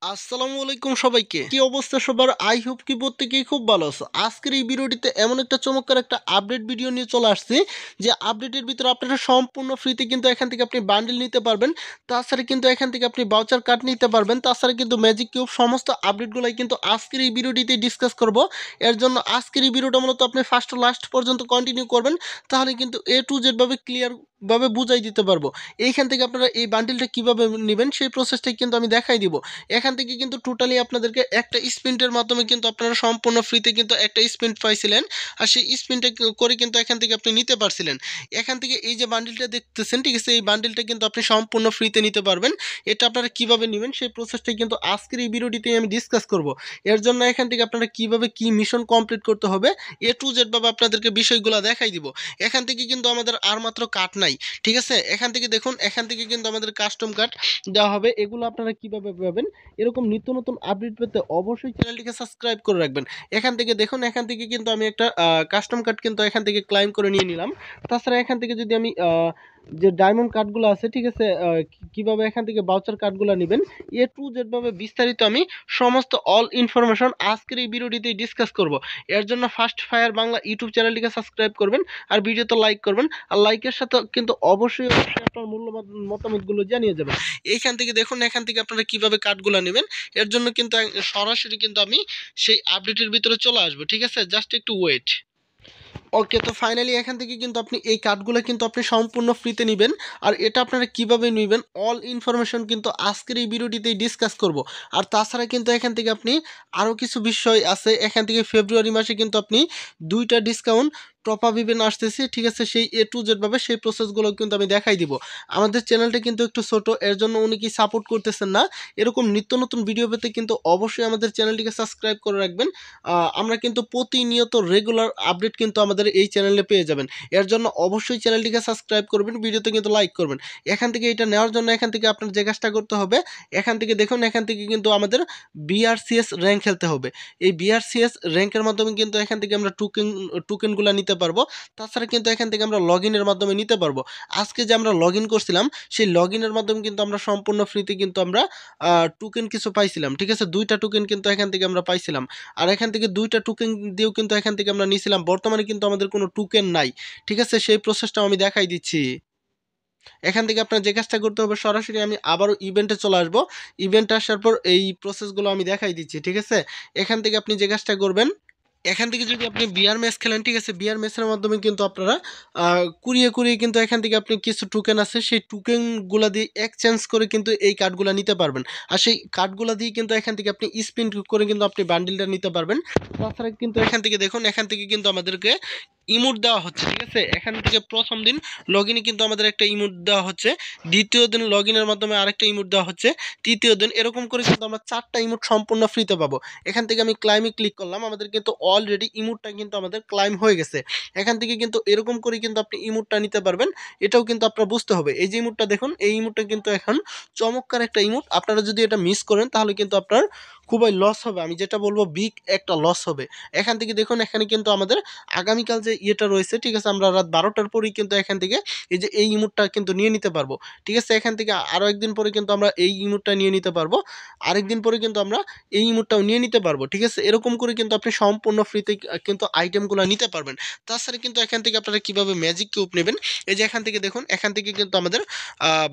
আসসালামু আলাইকুম সবাইকে। কি অবস্থা সবার? আই হোপ কি প্রত্যেকেই খুব ভালো আছো। আজকের এই ভিডিওটিতে এমন একটা চমৎকার একটা আপডেট ভিডিও নিয়ে চলে আসছি, যে আপডেটের ভিতরে আপনারা সম্পূর্ণ ফ্রিতে কিন্তু এখান থেকে আপনি বান্ডেল নিতে পারবেন। তাছাড়া কিন্তু এখান থেকে আপনি ভাউচার কার্ড নিতে পারবেন। তাছাড়া কিন্তু ম্যাজিক কিউব সমস্ত আপডেটগুলাই কিন্তু আজকের এই ভিডিওটিতে ডিসকাস করব। এর জন্য আজকের এই ভিডিওটা মূলত আপনি ফার্স্ট টু লাস্ট পর্যন্ত কন্টিনিউ করবেন, তাহলে কিন্তু এ টু জেড ভাবে ক্লিয়ার ভাবে বুঝাই দিতে পারবো। এইখান থেকে আপনারা এই বান্ডেলটা কিভাবে নেবেন সেই প্রসেসটাই কিন্তু আমি দেখাই দিব। এখান থেকে কিন্তু টোটালি আপনাদেরকে একটা স্পিনের মাধ্যমে কিন্তু আপনারা সম্পূর্ণ ফ্রিতে কিন্তু একটা স্পিন পাইছিলেন, আর সেই স্পিনটা করে কিন্তু এখান থেকে আপনি নিতে পারছিলেন। এখান থেকে এই যে বান্ডিলটা দেখতেছেন, ঠিক আছে, এই বান্ডিলটা কিন্তু আপনি সম্পূর্ণ ফ্রিতে নিতে পারবেন। এটা আপনারা কিভাবে নেবেন সেই প্রসেসটাই কিন্তু আজকের এই ভিডিওটিতে আমি ডিসকাস করব। এর জন্য এখান থেকে আপনারা কিভাবে কি মিশন কমপ্লিট করতে হবে এ টু জেড ভাবে আপনাদেরকে বিষয়গুলো দেখাই দিব। এখান থেকে কিন্তু আমাদের আর মাত্র কার্ড নাই, ঠিক আছে। এখান থেকে দেখুন, এখান থেকে কিন্তু আমাদের কাস্টম কার্ড দেওয়া হবে। এগুলো আপনারা কিভাবে পাবেন এরকম নিত্য নতুন আপডেট পেতে অবশ্যই চ্যানেলটিকে সাবস্ক্রাইব করে রাখবেন। এখান থেকে দেখুন, এখান থেকে কিন্তু আমি একটা কাস্টম কার্ড কিন্তু এখান থেকে ক্লাইম করে নিয়ে নিলাম। তাছাড়া এখান থেকে যদি আমি যে ডায়মন্ড কার্ডগুলো আছে, ঠিক আছে, কিভাবে এখান থেকে ভাউচার কার্ডগুলো নেবেন এ টু জেড ভাবে বিস্তারিত আমি সমস্ত অল ইনফরমেশন আজকের এই ভিডিওটিতে ডিসকাস করব। এর জন্য ফার্স্ট ফায়ার বাংলা ইউটিউব চ্যানেলটিকে সাবস্ক্রাইব করবেন, আর ভিডিওতে লাইক করবেন, আর লাইকের সাথে কিন্তু অবশ্যই অবশ্যই আপনার মূল্যবান মতামতগুলো জানিয়ে যাবেন। এইখান থেকে দেখুন, এখান থেকে আপনারা কিভাবে কার্ডগুলো নেবেন এর জন্য কিন্তু সরাসরি কিন্তু আমি সেই আপডেটের ভিতরে চলে আসবো, ঠিক আছে। জাস্ট একটু ওয়েট। ওকে, তো ফাইনালি এখান থেকে কিন্তু আপনি এই কার্ডগুলো কিন্তু আপনি সম্পূর্ণ ফ্রিতে নেবেন। আর এটা আপনারা কিভাবে নেবেন অল ইনফরমেশন কিন্তু আজকের এই ভিডিওটিতেই ডিসকাস করব। আর তাছাড়া কিন্তু এখান থেকে আপনি আরও কিছু বিষয় আছে। এখান থেকে ফেব্রুয়ারি মাসে কিন্তু আপনি 2টা ডিসকাউন্ট টপ আপ ইভেন্ট আসতেছে, ঠিক আছে। সেই এ টু জেড ভাবে সেই প্রসেসগুলো কিন্তু আমি দেখাই দিব। আমাদের চ্যানেলটা কিন্তু একটু ছোট, এর জন্য অনেকেই সাপোর্ট করতেছেন না। এরকম নিত্য নতুন ভিডিও পেতে কিন্তু অবশ্যই আমাদের চ্যানেলটিকে সাবস্ক্রাইব করে রাখবেন। আমরা কিন্তু প্রতিনিয়ত রেগুলার আপডেট কিন্তু আমাদের এই চ্যানেলে পেয়ে যাবেন। এর জন্য অবশ্যই চ্যানেলটিকে সাবস্ক্রাইব করবেন, ভিডিওতে কিন্তু লাইক করবেন। এখান থেকে এটা নেওয়ার জন্য এখান থেকে আপনার যে কাজটা করতে হবে, এখান থেকে দেখুন, এখান থেকে কিন্তু আমাদের বিআরসিএস র্যাঙ্ক খেলতে হবে। এই বিআরসিএস র্যাঙ্কের মাধ্যমে কিন্তু এখান থেকে আমরা টোকেনগুলো নিতে পারবো। তাছাড়া কিন্তু এখান থেকে আমরা লগ ইনের মাধ্যমে নিতে পারবো। আজকে যে আমরা লগ ইন করছিলাম সেই লগ ইনের মাধ্যমে কিন্তু আমরা সম্পূর্ণ ফ্রিতে কিন্তু আমরা টোকেন কিছু পাইছিলাম, ঠিক আছে। 2টা টোকেন কিন্তু এখান থেকে আমরা পাইছিলাম। আর এখান থেকে 2টা টোকেন দিয়েও কিন্তু এখান থেকে আমরা নিয়েছিলাম। বর্তমানে কিন্তু আমাদের কোনো টোকেন নাই, ঠিক আছে। সেই প্রসেসটাও আমি দেখাই দিচ্ছি। এখান থেকে আপনার যে কাজটা করতে হবে, সরাসরি আমি আবারও ইভেন্টে চলে আসবো। ইভেন্টে আসার পর এই প্রসেসগুলো আমি দেখাই দিচ্ছি, ঠিক আছে। এখান থেকে আপনি যে কাজটা করবেন, এখান থেকে যদি আপনি বিআর ম্যাচ খেলেন, ঠিক আছে, বিআর ম্যাচের মাধ্যমে কিন্তু আপনারা কুড়িয়ে কুড়িয়ে কিন্তু এখান থেকে আপনি কিছু টোকেন আছে, সেই টোকেনগুলো দিয়ে এক্সচেঞ্জ করে কিন্তু এই কার্ডগুলো নিতে পারবেন। আর সেই কার্ডগুলো দিয়ে কিন্তু এখান থেকে আপনি স্পিন করে কিন্তু আপনি বান্ডিলটা নিতে পারবেন। তাছাড়া কিন্তু এখান থেকে দেখুন, এখান থেকে কিন্তু আমাদেরকে ইমোট দেওয়া হচ্ছে, ঠিক আছে। এখান থেকে প্রথম দিন লগ ইনে কিন্তু আমাদের একটা ইমোট দেওয়া হচ্ছে, দ্বিতীয় দিন লগ ইনের মাধ্যমে আরেকটা ইমোট দেওয়া হচ্ছে, তৃতীয় দিন এরকম করে কিন্তু আমরা 4টা ইমোট সম্পূর্ণ ফ্রিতে পাবো। এখান থেকে আমি ক্লাইমে ক্লিক করলাম, আমাদের কিন্তু অলরেডি ইমোটটা কিন্তু আমাদের ক্লাইম হয়ে গেছে। এখান থেকে কিন্তু এরকম করে কিন্তু আপনি ইমোটটা নিতে পারবেন। এটাও কিন্তু আপনার বুঝতে হবে। এই যে ইমোটটা দেখুন, এই ইমোটটা কিন্তু এখন চমৎকার একটা ইমোট। আপনারা যদি এটা মিস করেন তাহলে কিন্তু আপনার খুবই লস হবে। আমি যেটা বলবো, বিগ একটা লস হবে। এখান থেকে দেখুন, এখানে কিন্তু আমাদের আগামীকাল যে ইয়েটা রয়েছে, ঠিক আছে, আমরা রাত 12টার পরেই কিন্তু এখান থেকে এই যে এই ইমোটটা কিন্তু নিয়ে নিতে পারবো, ঠিক আছে। এখান থেকে আরও একদিন পরে কিন্তু আমরা এই ইমোটটা নিয়ে নিতে পারবো, আরেকদিন পরে কিন্তু আমরা এই ইমোটটাও নিয়ে নিতে পারবো, ঠিক আছে। এরকম করে কিন্তু আপনি সম্পূর্ণ ফ্রিতে কিন্তু আইটেমগুলো নিতে পারবেন। তাছাড়া কিন্তু এখান থেকে আপনারা কিভাবে ম্যাজিক কিউব নেবেন, এই যে এখান থেকে দেখুন, এখান থেকে কিন্তু আমাদের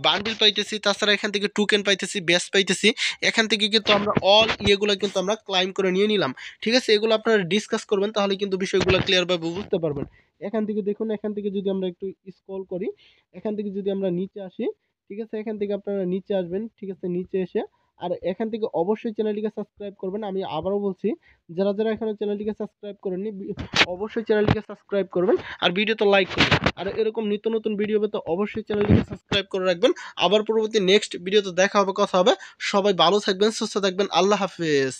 বান্ডিল পাইতেছি, তাছাড়া এখান থেকে টোকেন পাইতেছি, ব্যাস পাইতেছি। এখান থেকে কিন্তু আমরা অল ইয়েগুলো কিন্তু আমরা ক্লাইম করে নিয়ে নিলাম, ঠিক আছে। এগুলো আপনারা ডিসকাস করবেন, তাহলে কিন্তু বিষয়গুলো ক্লিয়ারভাবে বুঝতে পারবেন। এখান থেকে দেখুন, এখান থেকে যদি আমরা একটু স্ক্রল করি, এখান থেকে যদি আমরা নিচে আসি, ঠিক আছে, এখান থেকে আপনারা নিচে আসবেন, ঠিক আছে। নিচে এসে আর এখান থেকে অবশ্যই চ্যানেলটিকে সাবস্ক্রাইব করবেন। আমি আবারও বলছি, যারা যারা এখনো চ্যানেলটিকে সাবস্ক্রাইব করেননি অবশ্যই চ্যানেলটিকে সাবস্ক্রাইব করবেন, আর ভিডিওতে লাইক করবেন। আর এরকম নিত্য নতুন ভিডিও পেতে অবশ্যই চ্যানেলটিকে সাবস্ক্রাইব করে রাখবেন। আবার পরবর্তী নেক্সট ভিডিওতে দেখা হবে, কথা হবে। সবাই ভালো থাকবেন, সুস্থ থাকবেন। আল্লাহ হাফেজ।